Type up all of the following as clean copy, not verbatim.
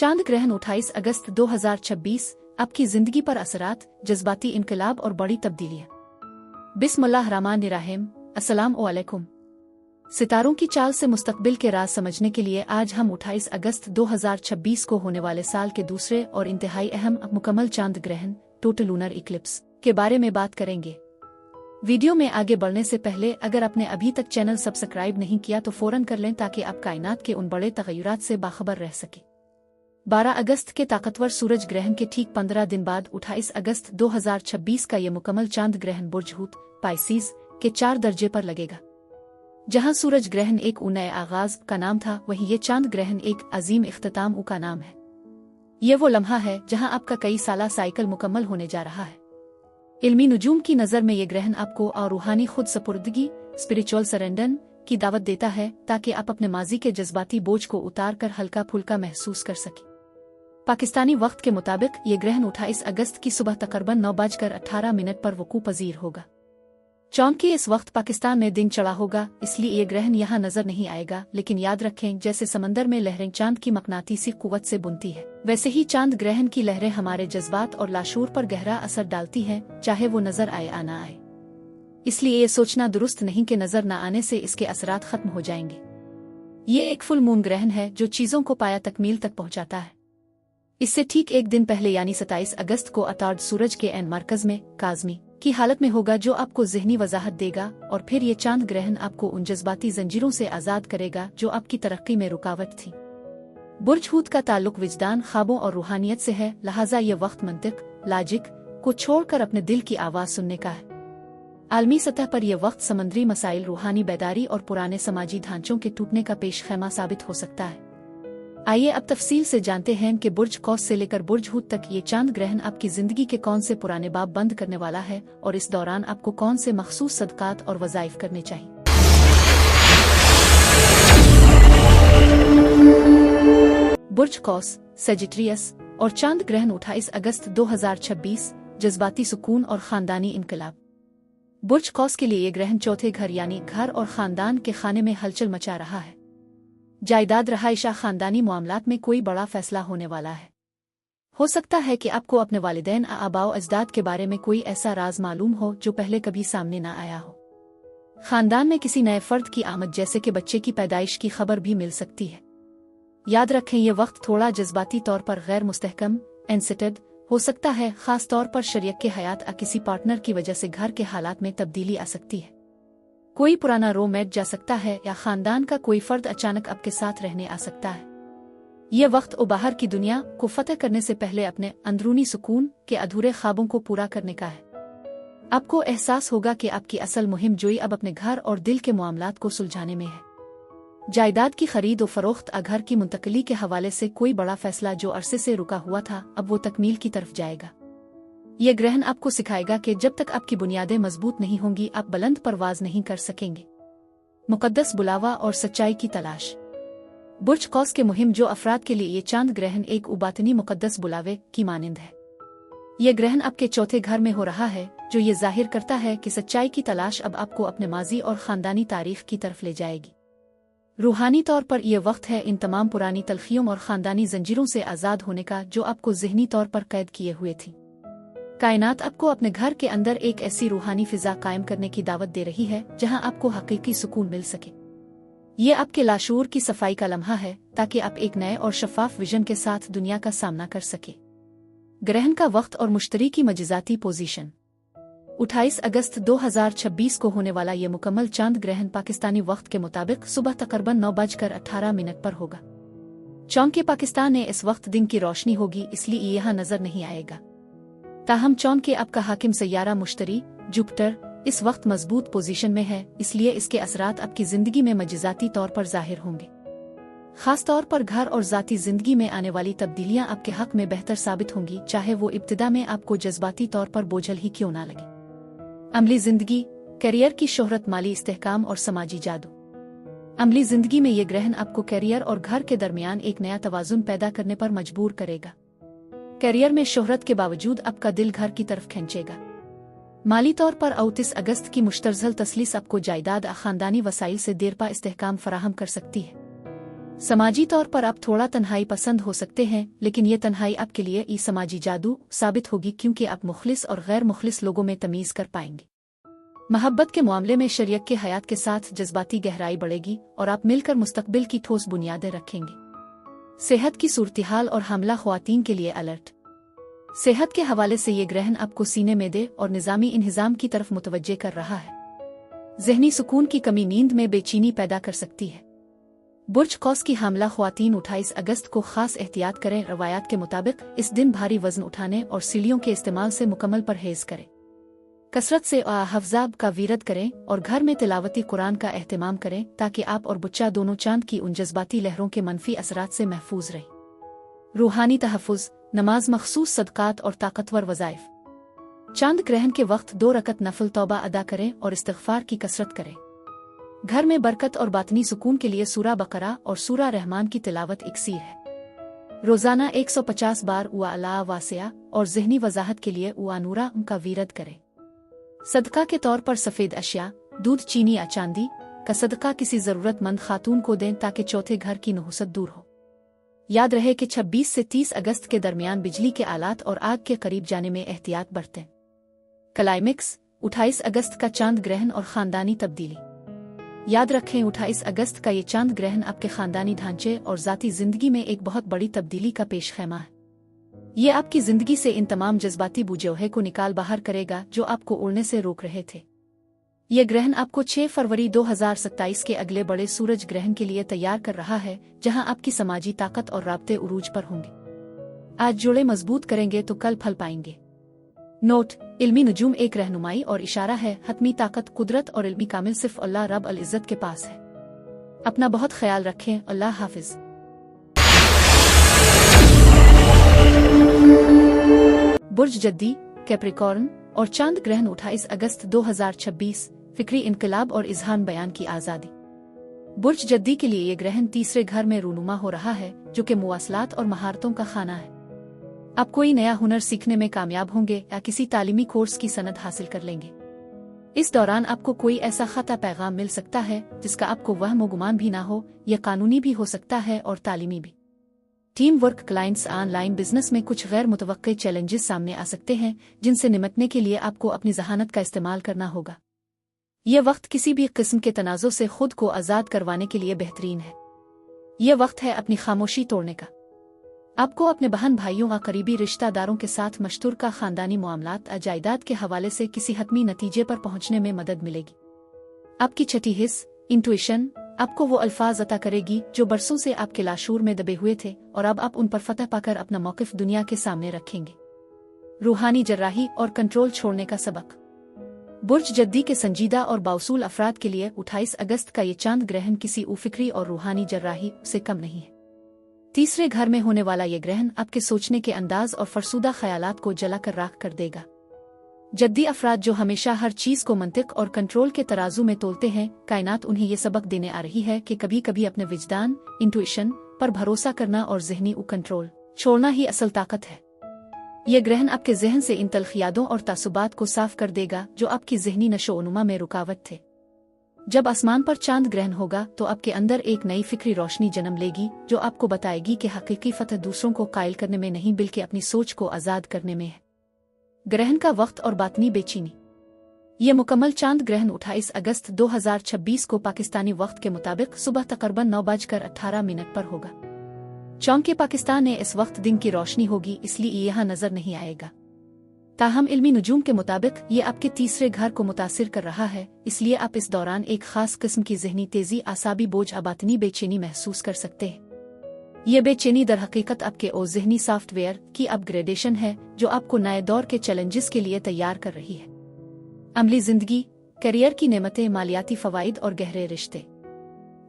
चांद ग्रहण 28 अगस्त 2026 आपकी जिंदगी पर असरात, जज्बाती इनकलाब और बड़ी तब्दीलियां। बिस्मिल्लाहिर्रहमानिर्रहीम। अस्सलाम वालेकुम। सितारों की चाल से मुस्तकबिल के राज समझने के लिए आज हम 28 अगस्त 2026 को होने वाले साल के दूसरे और इंतहाई अहम मुकम्मल चांद ग्रहण टोटल लूनर इक्लिप्स के बारे में बात करेंगे। वीडियो में आगे बढ़ने से पहले अगर आपने अभी तक चैनल सब्सक्राइब नहीं किया तो फौरन कर लें ताकि आप कायनात के उन बड़े तगय्युरात से बाखबर रह सकें। 12 अगस्त के ताकतवर सूरज ग्रहण के ठीक 15 दिन बाद 28 अगस्त 2026 का ये मुकम्मल चांद ग्रहण बुर्ज हूत पाइसीज के 4 दर्जे पर लगेगा। जहां सूरज ग्रहण एक नए आगाज का नाम था, वहीं ये चांद ग्रहण एक अजीम इख्तिताम का नाम है। ये वो लम्हा है जहां आपका कई साला साइकिल मुकम्मल होने जा रहा है। इल्मी नुजूम की नज़र में ये ग्रहण आपको और रूहानी खुद सपुर्दगी स्पिरिचुअल सरेंडर की दावत देता है ताकि आप अपने माजी के जज्बाती बोझ को उतार कर हल्का फुल्का महसूस कर सकें। पाकिस्तानी वक्त के मुताबिक ये ग्रहण 28 अगस्त की सुबह तकरीबन 9:18 पर वकू पजीर होगा। चौंकि इस वक्त पाकिस्तान में दिन चढ़ा होगा, इसलिए ये ग्रहण यहाँ नजर नहीं आएगा। लेकिन याद रखें, जैसे समंदर में लहरें चांद की मकनातीसी कुव्वत से बुनती है, वैसे ही चांद ग्रहण की लहरें हमारे जज्बात और लाशूर पर गहरा असर डालती हैं, चाहे वो नजर आए या ना आए। इसलिए ये सोचना दुरुस्त नहीं कि नजर न आने से इसके असरात खत्म हो जाएंगे। ये एक फुल मून ग्रहण है जो चीजों को पाया तकमील तक पहुंचाता है। इससे ठीक एक दिन पहले यानी 27 अगस्त को अतार्ड सूरज के एन मरकज में काज़मी की हालत में होगा, जो आपको ज़हनी वजाहत देगा। और फिर ये चांद ग्रहण आपको उन जज्बाती जंजीरों से आज़ाद करेगा जो आपकी तरक्की में रुकावट थी। बुर्ज हूत का ताल्लुक विजदान, ख्वाबों और रूहानियत से है, लिहाजा ये वक्त मंतिक लॉजिक को छोड़कर अपने दिल की आवाज़ सुनने का है। आलमी सतह पर यह वक्त समंदरी मसाइल, रूहानी बेदारी और पुराने समाजी ढांचों के टूटने का पेश खैमा साबित हो सकता है। आइए अब तफसील से जानते हैं कि बुर्ज कौस से लेकर बुर्ज हूत तक ये चांद ग्रहण आपकी जिंदगी के कौन से पुराने बाब बंद करने वाला है और इस दौरान आपको कौन से मखसूस सदकात और वज़ाइफ करने चाहिए। बुर्ज कौस सेजिटेरियस और चांद ग्रहण 28 अगस्त 2026 जज्बाती सुकून और खानदानी इनकलाब। बुर्ज कौस के लिए ये ग्रहण चौथे घर यानी घर और खानदान के खाने में हलचल मचा रहा है। जायदाद, रहाइशा, खानदानी मामलात में कोई बड़ा फैसला होने वाला है। हो सकता है कि आपको अपने वालिदैन आबाओ अजदाद के बारे में कोई ऐसा राज मालूम हो जो पहले कभी सामने न आया हो। खानदान में किसी नए फर्द की आमद जैसे कि बच्चे की पैदाइश की खबर भी मिल सकती है। याद रखें, ये वक्त थोड़ा जज्बाती तौर पर गैर मुस्तहकम एनसेटेड हो सकता है, खास तौर पर शरीक के हयात किसी पार्टनर की वजह से घर के हालात में तब्दीली आ सकती है। कोई पुराना रोमैट जा सकता है या खानदान का कोई फर्द अचानक आपके साथ रहने आ सकता है। यह वक्त बाहर की दुनिया को फतह करने से पहले अपने अंदरूनी सुकून के अधूरे ख्वाबों को पूरा करने का है। आपको एहसास होगा कि आपकी असल मुहिम जोई अब अपने घर और दिल के मामलात को सुलझाने में है। जायदाद की खरीद और फरोख्त, घर की मुंतकली के हवाले से कोई बड़ा फैसला जो अरसे से रुका हुआ था, अब वो तकमील की तरफ जाएगा। यह ग्रहण आपको सिखाएगा कि जब तक आपकी बुनियादें मजबूत नहीं होंगी, आप बुलंद परवाज नहीं कर सकेंगे। मुकद्दस बुलावा और सच्चाई की तलाश। बुर्ज कौस के मुहिम जो अफराद के लिए ये चांद ग्रहण एक उबातनी मुकद्दस बुलावे की मानिंद है। यह ग्रहण आपके चौथे घर में हो रहा है, जो ये जाहिर करता है कि सच्चाई की तलाश अब आपको अपने माजी और खानदानी तारीख की तरफ ले जाएगी। रूहानी तौर पर यह वक्त है इन तमाम पुरानी तलखियों और खानदानी जंजीरों से आज़ाद होने का जो आपको ज़हनी तौर पर कैद किए हुए थी। कायनात आपको अपने घर के अंदर एक ऐसी रूहानी फिजा कायम करने की दावत दे रही है जहां आपको हकीकी सुकून मिल सके। ये आपके लाशूर की सफाई का लम्हा है ताकि आप एक नए और शफाफ विजन के साथ दुनिया का सामना कर सके। ग्रहण का वक्त और मुश्तरी की मजिजाती पोजीशन। 28 अगस्त 2026 को होने वाला ये मुकम्मल चांद ग्रहण पाकिस्तानी वक्त के मुताबिक सुबह तकरीबन 9:18 पर होगा। चौंकि पाकिस्तान में इस वक्त दिन की रोशनी होगी, इसलिए यहाँ नजर नहीं आएगा। ताहम चौंकि आपका हाकिम सैयारा मुश्तरी जुपिटर इस वक्त मजबूत पोजीशन में है, इसलिए इसके असरात आपकी जिंदगी में मजिजाती तौर पर जाहिर होंगे। खास तौर पर घर और जाती जिंदगी में आने वाली तब्दीलियां आपके हक में बेहतर साबित होंगी, चाहे वो इब्तिदा में आपको जज्बाती तौर पर बोझल ही क्यों ना लगे। अमली जिंदगी, करियर की शोहरत, माली इस्तेहकाम और समाजी जादू। अमली जिंदगी में ये ग्रहण आपको करियर और घर के दरमियान एक नया तवाजुन पैदा करने पर मजबूर करेगा। करियर में शोहरत के बावजूद आपका दिल घर की तरफ खींचेगा। माली तौर पर 29 अगस्त की मुश्तरजल तसलीस आपको जायदाद खानदानी वसाइल से देरपा इस्तेहकाम फराहम कर सकती है। समाजी तौर पर आप थोड़ा तन्हाई पसंद हो सकते हैं, लेकिन ये तन्हाई आपके लिए समाजी जादू साबित होगी, क्योंकि आप मुखलिस और गैर मुखलिस लोगों में तमीज़ कर पाएंगे। मोहब्बत के मामले में शरीयत के हयात के साथ जज्बाती गहराई बढ़ेगी और आप मिलकर मुस्तकबिल की ठोस बुनियादें रखेंगे। सेहत की सूरत-हाल और हामला ख्वातीन के लिए अलर्ट। सेहत के हवाले से ये ग्रहण आपको सीने मैदे और निज़ामी इंहिज़ाम की तरफ मुतवज्जे कर रहा है। ज़हनी सुकून की कमी नींद में बेचैनी पैदा कर सकती है। बुर्ज कौस की हामला ख्वातीन 28 अगस्त को खास एहतियात करें। रवायात के मुताबिक इस दिन भारी वजन उठाने और सीढ़ियों के इस्तेमाल से मुकम्मल परहेज करें। कसरत से हफ्ज़ाब का वीरद करें और घर में तिलावती कुरान का एहतमाम करें, ताकि आप और बच्चा दोनों चांद की उन जज्बाती लहरों के मनफी असरात से महफूज रहें। रूहानी तहफ़्फ़ुज़, नमाज, मखसूस सदक़ात और ताकतवर वज़ाइफ। चांद ग्रहण के वक्त 2 रकत नफल तौबा अदा करें और इस्तिग़फ़ार की कसरत करें। घर में बरकत और बातनी सुकून के लिए सूरा बकरा और सूरा रहमान की तिलावत इक्सीर है। रोज़ाना 150 बार उआ अला वासिया और ज़हनी वजाहत के उआ नूरा का वीरद करें। सदका के तौर पर सफ़ेद अशिया, दूध, चीनी या चांदी का सदका किसी ज़रूरतमंद खातून को दें, ताकि चौथे घर की नहुसत दूर हो। याद रहे कि 26 से 30 अगस्त के दरमियान बिजली के आलात और आग के करीब जाने में एहतियात बरतें। क्लाइमेक्स, 28 अगस्त का चांद ग्रहण और ख़ानदानी तब्दीली। याद रखें, 28 अगस्त का ये चांद ग्रहण आपके ख़ानदानी ढांचे और ज़ाती ज़िंदगी में एक बहुत बड़ी तब्दीली का पेशखैमा है। ये आपकी ज़िंदगी से इन तमाम जज्बाती बुझौहे को निकाल बाहर करेगा जो आपको उड़ने से रोक रहे थे। ये ग्रहण आपको 6 फरवरी 2027 के अगले बड़े सूरज ग्रहण के लिए तैयार कर रहा है, जहां आपकी समाजी ताकत और राब्ते उरूज पर होंगे। आज जोड़े मजबूत करेंगे तो कल फल पाएंगे। नोट: इल्मी नजूम एक रहनुमाई और इशारा है। हतमी ताकत, कुदरत और इल्मी कामिल सिर्फ अल्लाह रब अल इज़्ज़त के पास है। अपना बहुत ख्याल रखें। अल्लाह हाफिज। बुर्ज जद्दी, कैप्रिकॉर्न और चांद ग्रहण 28 अगस्त 2026। फिक्री इनकलाब और इज़हान बयान की आज़ादी। बुर्ज जद्दी के लिए ये ग्रहण तीसरे घर में रूनुमा हो रहा है, जो कि मुवासलात और महारतों का खाना है। आप कोई नया हुनर सीखने में कामयाब होंगे या किसी तालीमी कोर्स की सनद हासिल कर लेंगे। इस दौरान आपको कोई ऐसा ख़ता पैगाम मिल सकता है जिसका आपको वहम गुमान भी ना हो। यह कानूनी भी हो सकता है और तालीमी भी। Team work, clients, online business में कुछ गैर मुतवक्के चैलेंजेस सामने आ सकते हैं, जिनसे निपटने के लिए आपको अपनी जहानत का इस्तेमाल करना होगा। यह वक्त किसी भी किस्म के तनाज़ुर से खुद को आज़ाद करवाने के लिए बेहतरीन है। यह वक्त है अपनी खामोशी तोड़ने का। आपको अपने बहन भाइयों व करीबी रिश्तेदारों के साथ मशतरका ख़ानदानी मामलात या जायदाद के हवाले से किसी हतमी नतीजे पर पहुंचने में मदद मिलेगी। आपकी छठी हिस्स, इंट्यूशन, आपको वो अल्फाज अता करेगी जो बरसों से आपके लाशूर में दबे हुए थे, और अब आप उन पर फतह पाकर अपना मौक़िफ़ दुनिया के सामने रखेंगे। रूहानी जर्राही और कंट्रोल छोड़ने का सबक। बुर्ज जद्दी के संजीदा और बाउसूल अफराद के लिए 28 अगस्त का ये चांद ग्रहण किसी फिक्री और रूहानी जर्राही से कम नहीं है। तीसरे घर में होने वाला ये ग्रहण आपके सोचने के अंदाज और फरसूदा ख्यालात को जलाकर राख कर देगा। जद्दी अफराद जो हमेशा हर चीज़ को मंतिक और कंट्रोल के तराजू में तोलते हैं, कायनात उन्हें ये सबक देने आ रही है कि कभी कभी अपने विजदान, इंट्यूशन पर भरोसा करना और ज़हनी कंट्रोल छोड़ना ही असल ताकत है। यह ग्रहण आपके जहन से इन तलखियादों और तासुबात को साफ कर देगा जो आपकी ज़हनी नशोनुमा में रुकावट थे। जब आसमान पर चांद ग्रहण होगा तो आपके अंदर एक नई फिक्री रोशनी जन्म लेगी, जो आपको बताएगी कि हकीकी फतह दूसरों को कायल करने में नहीं, बल्कि अपनी सोच को आज़ाद करने में है। ग्रहण का वक्त और बातनी बेचैनी। यह मुकम्मल चांद ग्रहण 28 अगस्त 2026 को पाकिस्तानी वक्त के मुताबिक सुबह तकरीबन 9:18 पर होगा। चौंके पाकिस्तान में इस वक्त दिन की रोशनी होगी, इसलिए यहाँ नजर नहीं आएगा। ताहम इल्मी नजूम के मुताबिक ये आपके तीसरे घर को मुतासिर कर रहा है, इसलिए आप इस दौरान एक खास किस्म की ज़हनी तेजी, आसाबी बोझ, बातनी बेचैनी महसूस कर सकते हैं। ये बेचैनी दर हकीकत आपके ज़हनी सॉफ्टवेयर की अपग्रेडेशन है, जो आपको नए दौर के चैलेंजेस के लिए तैयार कर रही है। अमली जिंदगी, करियर की नेमतें, मालियाती फ़वाइद और गहरे रिश्ते।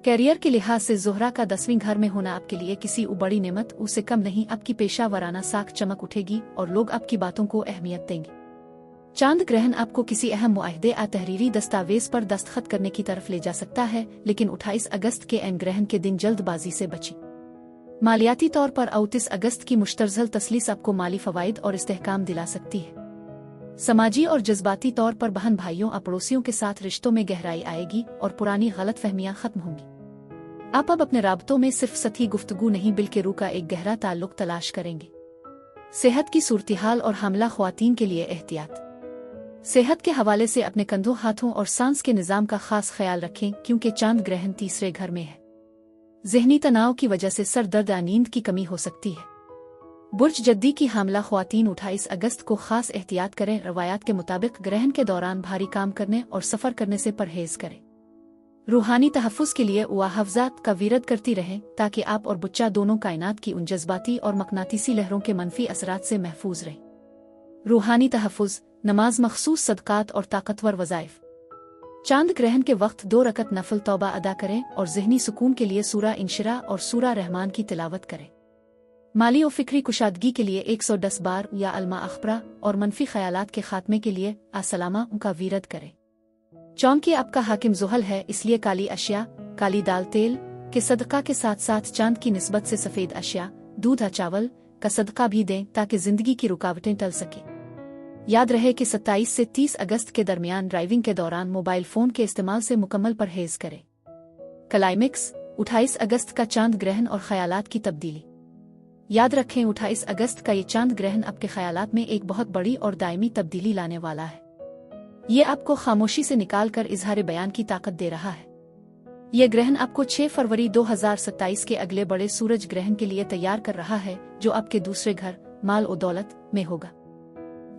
करियर के लिहाज से ज़ोहरा का 10वीं घर में होना आपके लिए किसी बड़ी नेमत उससे कम नहीं। आपकी पेशा वराना साख चमक उठेगी और लोग आपकी बातों को अहमियत देंगे। चांद ग्रहण आपको किसी अहम मुआहदे या तहरीरी दस्तावेज पर दस्तखत करने की तरफ ले जा सकता है, लेकिन 28 अगस्त के ऐन ग्रहण के दिन जल्दबाजी से बची। मालियाती तौर पर 29 अगस्त की मुश्तरजल तसलीस आपको माली फ़वाइद और इस्तेहकाम दिला सकती है। समाजी और जज्बाती तौर पर बहन भाइयों और पड़ोसियों के साथ रिश्तों में गहराई आएगी और पुरानी गलत फहमियाँ खत्म होंगी। आप अब अपने राबतों में सिर्फ सतही गुफ्तगू नहीं बल्कि रूह का एक गहरा ताल्लुक तलाश करेंगे। सेहत की सूरत-ए-हाल और हामला ख्वातीन के लिए एहतियात। सेहत के हवाले से अपने कंधों, हाथों और सांस के निज़ाम का खास ख्याल रखें क्योंकि चांद ग्रहण तीसरे घर में है। ज़हनी तनाव की वजह से सर दर्द या नींद की कमी हो सकती है। बुर्ज जद्दी की हामला ख्वातीन 28 अगस्त को खास एहतियात करें। रवायात के मुताबिक ग्रहण के दौरान भारी काम करने और सफ़र करने से परहेज करें। रूहानी तहफ़्फ़ुज़ के लिए वाहफ़ज़ात का विरद करती रहें ताकि आप और बच्चा दोनों कायनात की उन जज्बाती और मकनातीसी लहरों के मनफी असरात से महफूज रहें। रूहानी तहफ़्फ़ुज़, नमाज, मखसूस सदक़ात और ताकतवर वज़ाइफ। चांद ग्रहण के वक्त 2 रकत नफल तौबा अदा करें और ज़हनी सुकून के लिए सूरा इंशिरा और सूरा रहमान की तिलावत करें। माली और फ़िक्री कुशादगी के लिए 110 बार या अल्मा अख़बरा और मनफी ख़यालात के ख़ात्मे के लिए अस्सलामा का विरद करें। चौंकि आपका हाकिम ज़ुहल है, इसलिए काली अशिया, काली दाल, तेल के सदका के साथ साथ चांद की निस्बत से सफ़ेद अशिया, दूध या चावल का सदका भी दें ताकि ज़िंदगी की रुकावटें टल सके। याद रहे कि 27 से 30 अगस्त के दरमियान ड्राइविंग के दौरान मोबाइल फ़ोन के इस्तेमाल से मुकम्मल परहेज करें। क्लाइमेक्स, 28 अगस्त का चांद ग्रहण और ख़यालात की तब्दीली। याद रखें, 28 अगस्त का ये चांद ग्रहण आपके ख़यालात में एक बहुत बड़ी और दायमी तब्दीली लाने वाला है। ये आपको खामोशी से निकालकर इजहार बयान की ताकत दे रहा है। यह ग्रहण आपको 6 फरवरी 2027 के अगले बड़े सूरज ग्रहण के लिए तैयार कर रहा है, जो आपके दूसरे घर, माल और दौलत में होगा।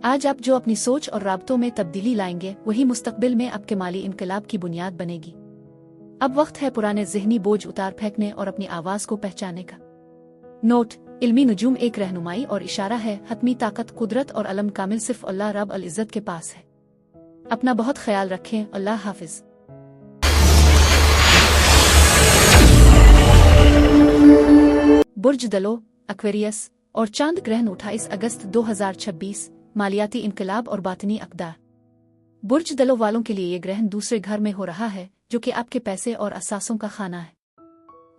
आज आप जो अपनी सोच और राबतों में तब्दीली लाएंगे, वही मुस्तकबिल में आपके माली इनकलाब की बुनियाद बनेगी। अब वक्त है पुराने ज़हनी बोझ उतार फेंकने और अपनी आवाज़ को पहचानने का। नोट: इल्मी नजूम एक रहनुमाई और इशारा है, हतमी ताकत, कुदरत और अलम कामिल सिर्फ अल्लाह रब अल इज़्ज़त के पास है। अपना बहुत ख्याल रखें। अल्लाह हाफिज। बुर्ज दलो, एक्वेरियस और चांद ग्रहण 28 अगस्त 2026, मालियाती इनकलाब और बातनी अक़दार। बुर्ज दलो वालों के लिए ये ग्रहण दूसरे घर में हो रहा है, जो कि आपके पैसे और असासों का खाना है।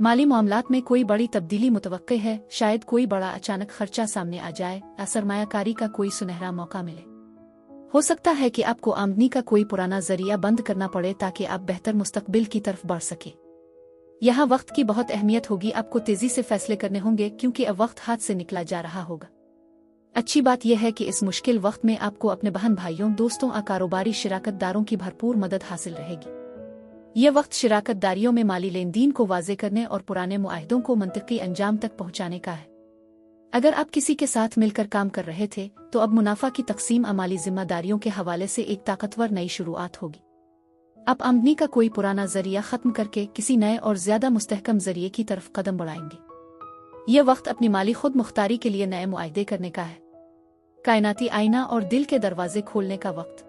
माली मामलात में कोई बड़ी तब्दीली मुतवक्के है, शायद कोई बड़ा अचानक खर्चा सामने आ जाए या सरमायाकारी का कोई सुनहरा मौका मिले। हो सकता है कि आपको आमदनी का कोई पुराना जरिया बंद करना पड़े ताकि आप बेहतर मुस्तकबिल की तरफ बढ़ सके। यहाँ वक्त की बहुत अहमियत होगी, आपको तेजी से फैसले करने होंगे क्योंकि अब वक्त हाथ से निकला जा रहा होगा। अच्छी बात यह है कि इस मुश्किल वक्त में आपको अपने बहन भाइयों, दोस्तों और कारोबारी शिराकतदारों की भरपूर मदद हासिल रहेगी। यह वक्त शिराकतदारियों में माली लेन देन को वाज़े करने और पुराने मुआहदों को मंतकी अंजाम तक पहुँचाने का है। अगर आप किसी के साथ मिलकर काम कर रहे थे, तो अब मुनाफा की तकसीम अमाली जिम्मेदारियों के हवाले से एक ताकतवर नई शुरुआत होगी। आप आमदनी का कोई पुराना जरिया खत्म करके किसी नए और ज्यादा मुस्तहकम जरिए की तरफ कदम बढ़ाएंगे। यह वक्त अपनी माली खुद मुख्तारी के लिए नए मुआहदे करने का है। कायनाती आईना और दिल के दरवाजे खोलने का वक्त।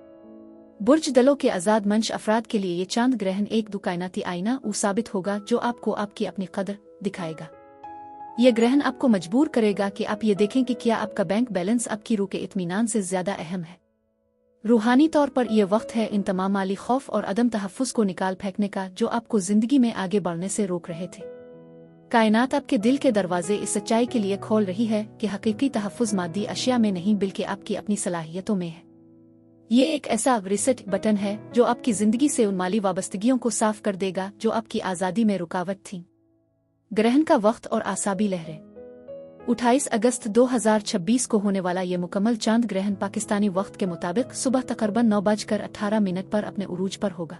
बुर्ज दलों के आज़ाद मंश अफराद के लिए ये चांद ग्रहण एक कायनाती आईना साबित होगा, जो आपको आपकी अपनी कदर दिखाएगा। यह ग्रहण आपको मजबूर करेगा कि आप ये देखें कि क्या आपका बैंक बैलेंस आपकी रूह के इत्मीनान से ज्यादा अहम है। रूहानी तौर पर यह वक्त है इन तमाम माली खौफ और अदम तहफ़्फ़ुज़ को निकाल फेंकने का, जो आपको जिंदगी में आगे बढ़ने से रोक रहे थे। कायनात आपके दिल के दरवाजे इस सच्चाई के लिए खोल रही है कि हकीकी तहफ़्फ़ुज़ मादी अशिया में नहीं बल्कि आपकी अपनी सलाहियतों में है। ये एक ऐसा रीसेट बटन है जो आपकी जिंदगी से उन माली वाबस्तगियों को साफ कर देगा जो आपकी आज़ादी में रुकावट थी। ग्रहण का वक्त और आसाबी लहरें। 28 अगस्त 2026 को होने वाला ये मुकम्मल चांद ग्रहण पाकिस्तानी वक्त के मुताबिक सुबह तकरीबन 9:18 पर अपने उरूज पर होगा।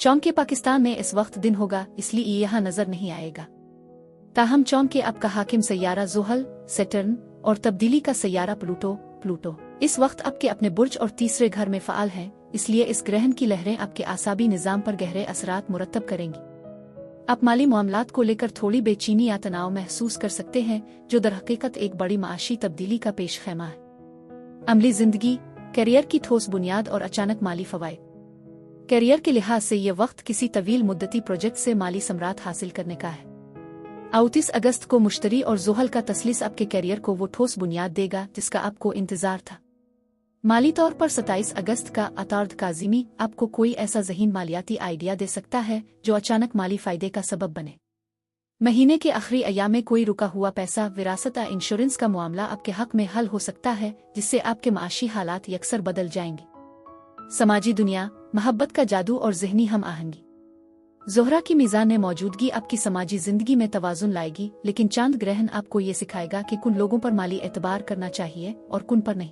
चौंके पाकिस्तान में इस वक्त दिन होगा, इसलिए यहाँ नजर नहीं आएगा। ताहम चौंके आपका हाकिम सैयारा ज़ुहल, सैटर्न और तब्दीली का सैयारा प्लूटो इस वक्त आपके अपने बुर्ज और तीसरे घर में फ़ाल हैं, इसलिए इस ग्रहण की लहरें आपके आसाबी निज़ाम पर गहरे असरात मुरतब करेंगी। आप माली मामलात को लेकर थोड़ी बेचैनी या तनाव महसूस कर सकते हैं, जो दरहकीकत एक बड़ी माशी तब्दीली का पेश खैमा है। अमली जिंदगी, करियर की ठोस बुनियाद और अचानक माली फवायद। करियर के लिहाज से यह वक्त किसी तवील मुद्दती प्रोजेक्ट से माली सम्राट हासिल करने का है। 29 अगस्त को मुश्तरी और ज़ुहल का तस्लीस आपके करियर को वो ठोस बुनियाद देगा जिसका आपको इंतजार था। माली तौर पर 27 अगस्त का अतार्द काज़िमी आपको कोई ऐसा ज़हीन मालियाती आइडिया दे सकता है जो अचानक माली फ़ायदे का सबब बने। महीने के आखिरी अय्याम में कोई रुका हुआ पैसा, विरासत या इंश्योरेंस का मामला आपके हक में हल हो सकता है, जिससे आपके माशी हालात यकसर बदल जाएंगे। समाजी दुनिया, मोहब्बत का जादू और ज़हनी हम आहंगी। ज़ोहरा की मीज़ान में मौजूदगी आपकी समाजी ज़िंदगी में तवाज़ुन लाएगी, लेकिन चांद ग्रहण आपको ये सिखाएगा कि कुन लोगों पर माली एतबार करना चाहिए और कुन पर नहीं।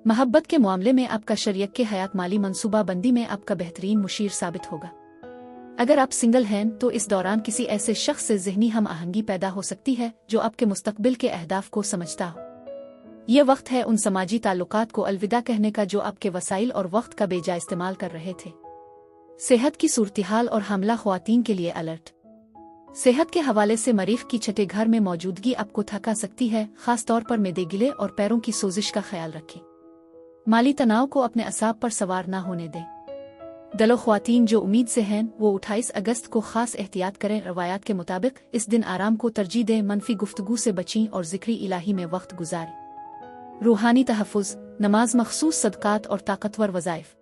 मोहब्बत के मामले में आपका शरीयत के हयात माली मनसूबाबंदी में आपका बेहतरीन मुशीर साबित होगा। अगर आप सिंगल हैं तो इस दौरान किसी ऐसे शख्स से ज़हनी हम आहंगी पैदा हो सकती है जो आपके मुस्तकबिल के अहदाफ को समझता हो। ये वक्त है उन समाजी ताल्लुकात को अलविदा कहने का जो आपके वसाइल और वक्त का बेजा इस्तेमाल कर रहे थे। सेहत की सूरत-हाल और हमला ख्वातीन के लिए अलर्ट। सेहत के हवाले से मरीख की छठे घर में मौजूदगी आपको थका सकती है, खास तौर पर मेदे गिले और पैरों की सोजिश का ख्याल रखें। माली तनाव को अपने असाब पर सवार ना होने दें। दलो ख्वातीन जो उम्मीद से हैं वो 28 अगस्त को खास एहतियात करें। रवायात के मुताबिक इस दिन आराम को तरजीह दें, मनफी गुफ्तगू से बचीं और ज़िक्री इलाही में वक्त गुजारें। रूहानी तहफ़्फ़ुज़, नमाज, मखसूस सदकात और ताकतवर वज़ाइफ।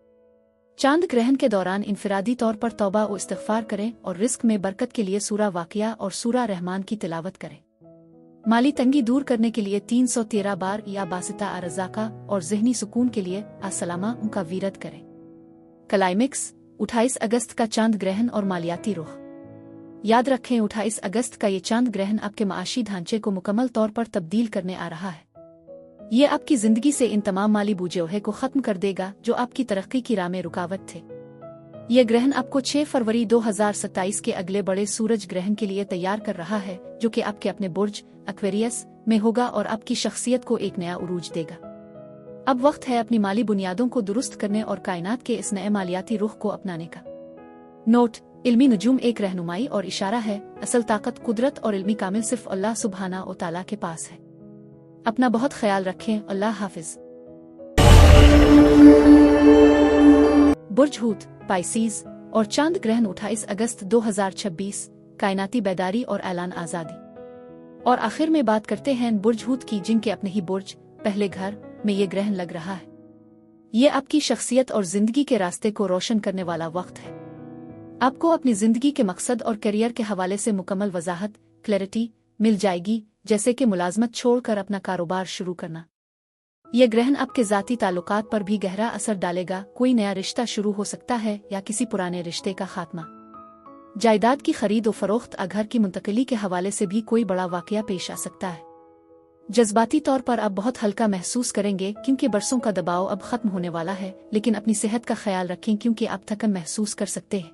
चांद ग्रहण के दौरान इनफरादी तौर पर तौबा और इस्तिग़फ़ार करें और रिस्क में बरकत के लिए सूरा वाक़िया और सूरा रहमान की तिलावत करें। माली तंगी दूर करने के लिए 313 बार या बासिता अरज़ाका और ज़हनी सुकून के लिए अस्सलामा उनका वीरद करें। क्लाइमेक्स, 28 अगस्त का चांद ग्रहण और मालियाती रुख। याद रखें, 28 अगस्त का ये चांद ग्रहण आपके माशी ढांचे को मुकम्मल तौर पर तब्दील करने आ रहा है। ये आपकी ज़िंदगी से इन तमाम माली बूझे को ख़त्म कर देगा जो आपकी तरक्की की राह में रुकावट थे। ये ग्रहण आपको 6 फरवरी 2027 के अगले बड़े सूरज ग्रहण के लिए तैयार कर रहा है, जो कि आपके अपने बुर्ज एक्वेरियस में होगा और आपकी शख्सियत को एक नया उरूज देगा। अब वक्त है अपनी माली बुनियादों को दुरुस्त करने और कायनात के इस नए मालियाती रुख को अपनाने का। नोट: इल्मी नजूम एक रहनुमाई और इशारा है, असल ताकत, कुदरत और इल्मी कामिल सिर्फ अल्लाह सुब्हाना व तआला के पास है। अपना बहुत ख्याल रखें। अल्लाह हाफिज। बुर्ज हूत, पाइसीज और चांद ग्रहण 28 अगस्त 2026, कायनाती बेदारी और ऐलान आज़ादी। और आखिर में बात करते हैं बुर्ज हूत की, जिनके अपने ही बुर्ज पहले घर में ये ग्रहण लग रहा है। ये आपकी शख्सियत और जिंदगी के रास्ते को रोशन करने वाला वक्त है। आपको अपनी जिंदगी के मकसद और करियर के हवाले से मुकम्मल वजाहत, क्लैरिटी मिल जाएगी, जैसे कि मुलाजमत छोड़कर अपना कारोबार शुरू करना। यह ग्रहण आपके ज़ाती ताल्लुकात पर भी गहरा असर डालेगा। कोई नया रिश्ता शुरू हो सकता है या किसी पुराने रिश्ते का खात्मा। जायदाद की खरीद और फरोख्त, घर की मुंतकिली के हवाले से भी कोई बड़ा वाकया पेश आ सकता है। जज्बाती तौर पर आप बहुत हल्का महसूस करेंगे क्योंकि बरसों का दबाव अब खत्म होने वाला है, लेकिन अपनी सेहत का ख्याल रखें क्योंकि आप थकन महसूस कर सकते हैं।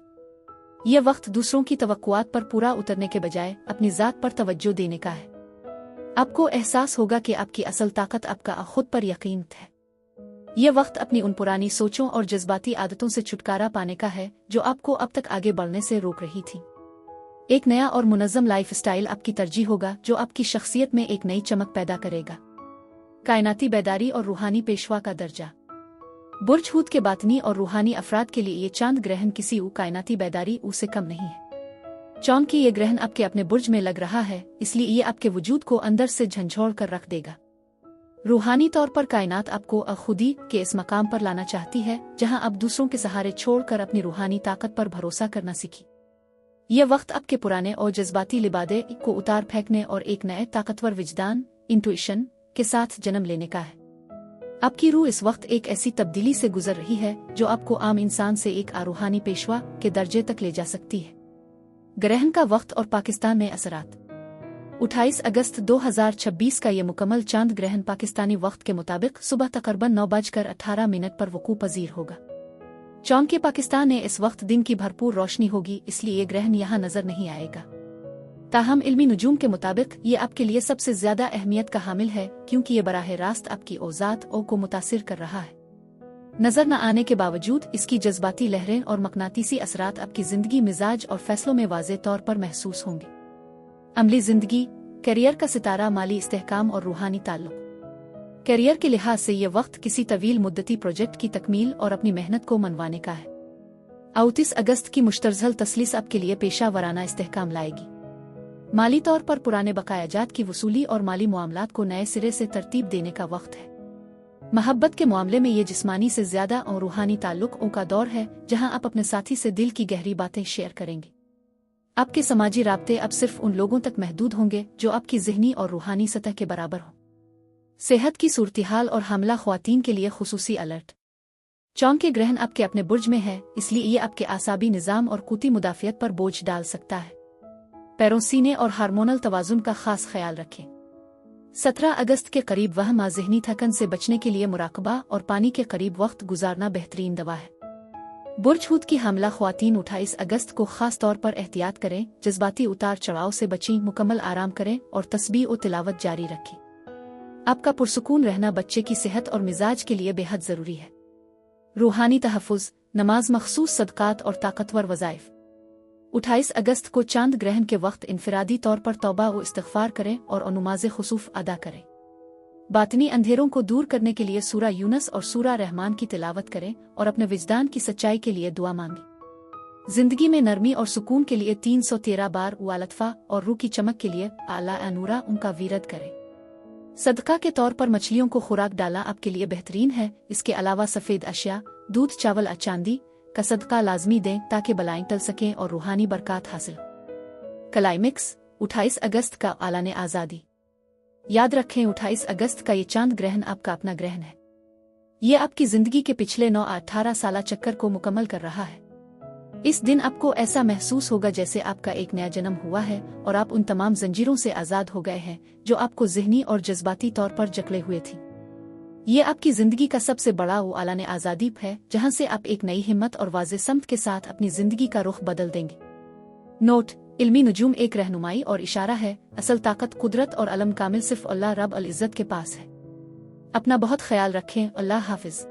यह वक्त दूसरों की तवक्कुआत पर पूरा उतरने के बजाय अपनी ज़ात पर तवज्जो देने का है। आपको एहसास होगा कि आपकी असल ताकत आपका खुद पर यकीन है। यह वक्त अपनी उन पुरानी सोचों और जज्बाती आदतों से छुटकारा पाने का है जो आपको अब तक आगे बढ़ने से रोक रही थी। एक नया और मुनज़्ज़म लाइफस्टाइल आपकी तरजीह होगा जो आपकी शख्सियत में एक नई चमक पैदा करेगा। कायनाती बेदारी और रूहानी पेशवा का दर्जा। बुर्ज हूत के बातनी और रूहानी अफराद के लिए ये चांद ग्रहण किसी कायनाती बेदारी से कम नहीं है। चौंकि ये ग्रहण आपके अपने बुर्ज में लग रहा है, इसलिए ये आपके वजूद को अंदर से झंझोड़ कर रख देगा। रूहानी तौर पर कायनात आपको खुदी के इस मकाम पर लाना चाहती है जहां आप दूसरों के सहारे छोड़कर अपनी रूहानी ताकत पर भरोसा करना सीखी। यह वक्त आपके पुराने और जज्बाती लिबादे को उतार फेंकने और एक नए ताकतवर विजदान, इंट्यूशन के साथ जन्म लेने का है। आपकी रूह इस वक्त एक ऐसी तब्दीली से गुजर रही है जो आपको आम इंसान से एक रूहानी पेशवा के दर्जे तक ले जा सकती है। ग्रहण का वक्त और पाकिस्तान में असरात। 28 अगस्त 2026 का ये मुकम्मल चांद ग्रहण पाकिस्तानी वक्त के मुताबिक सुबह तकरीबन 9:18 पर वकूअ पजीर होगा। चौंकि पाकिस्तान में इस वक्त दिन की भरपूर रोशनी होगी, इसलिए ये ग्रहण यहाँ नजर नहीं आएगा। ताहम इल्मी नुजूम के मुताबिक ये आपके लिए सबसे ज्यादा अहमियत का हामिल है क्योंकि ये बराह रास्त आपकी औज़ात को मुतासिर कर रहा है। नजर न आने के बावजूद इसकी जज्बाती लहरें और मकनातीसी असरात आपकी जिंदगी, मिजाज और फैसलों में वाज़े तौर पर महसूस होंगे। अमली जिंदगी, करियर का सितारा, माली इस्तेहकाम और रूहानी ताल्लुक। करियर के लिहाज से यह वक्त किसी तवील मुद्दती प्रोजेक्ट की तकमील और अपनी मेहनत को मनवाने का है। 29 अगस्त की मुश्तरजल तसलीस आपके लिए पेशा वराना इस्तेहकाम लाएगी। माली तौर पर पुराने बकायाजात की वसूली और माली मामलात को नए सिरे से तरतीब देने का वक्त है। मोहब्बत के मामले में ये जिस्मानी से ज्यादा और रूहानी ताल्लुकों का दौर है जहां आप अपने साथी से दिल की गहरी बातें शेयर करेंगे। आपके समाजी राब्ते अब सिर्फ उन लोगों तक महदूद होंगे जो आपकी ज़हनी और रूहानी सतह के बराबर हों। सेहत की सूरत-हाल और हमला ख्वातीन के लिए खुसूसी अलर्ट। चौंके ग्रहण आपके अपने बुर्ज में है, इसलिए ये आपके आसाबी निज़ाम और क़ुती मुदाफ़ियत पर बोझ डाल सकता है। पैरों, सीने और हार्मोनल तवाज़ुन का खास ख्याल रखें। 17 अगस्त के करीब वहम ज़हनी थकन से बचने के लिए मुराकबा और पानी के करीब वक्त गुजारना बेहतरीन दवा है। बुर्ज हूत की हमला ख्वातीन 28 अगस्त को खास तौर पर एहतियात करें, जज्बाती उतार चढ़ाव से बचें, मुकम्मल आराम करें और तस्बीह और तिलावत जारी रखें। आपका पुरसुकून रहना बच्चे की सेहत और मिजाज के लिए बेहद ज़रूरी है। रूहानी तहफ़्फ़ुज़, नमाज, मखसूस सदक़ात और ताकतवर वज़ाइफ। 28 अगस्त को चांद ग्रहण के वक्त इनफरादी तौर पर तौबा व इस्तिग़फ़ार करें और नमाज़े खुसूफ़ अदा करें। बातनी अंधेरों को दूर करने के लिए सूरा यूनस और सूरा रहमान की तिलावत करें और अपने विजदान की सच्चाई के लिए दुआ मांगें। जिंदगी में नरमी और सुकून के लिए 313 बार वालतफ़ा और रूह की चमक के लिए आला अनूरा उनका वीरद करें। सदका के तौर पर मछलियों को खुराक डालना आपके लिए बेहतरीन है। इसके अलावा सफ़ेद अशिया, दूध, चावल, चांदी का सदका लाजमी दें ताकि बलाएं टल सकें और रूहानी बरकत हासिल हो। क्लाइमेक्स, 28 अगस्त का आलाने आज़ादी। याद रखें, 28 अगस्त का ये चांद ग्रहण आपका अपना ग्रहण है। ये आपकी जिंदगी के पिछले 9-18 साल चक्कर को मुकम्मल कर रहा है। इस दिन आपको ऐसा महसूस होगा जैसे आपका एक नया जन्म हुआ है और आप उन तमाम जंजीरों से आज़ाद हो गए हैं जो आपको ज़हनी और जज्बाती तौर पर जकड़े हुए थी। ये आपकी ज़िंदगी का सबसे बड़ा वो आलाने आज़ादी है जहां से आप एक नई हिम्मत और वाज़े समत के साथ अपनी ज़िंदगी का रुख बदल देंगे। नोट: इल्मी नुजूम एक रहनुमाई और इशारा है, असल ताकत, कुदरत और अलम कामिल सिर्फ अल्लाह रब अल इज़्ज़त के पास है। अपना बहुत ख्याल रखें। अल्लाह हाफिज़।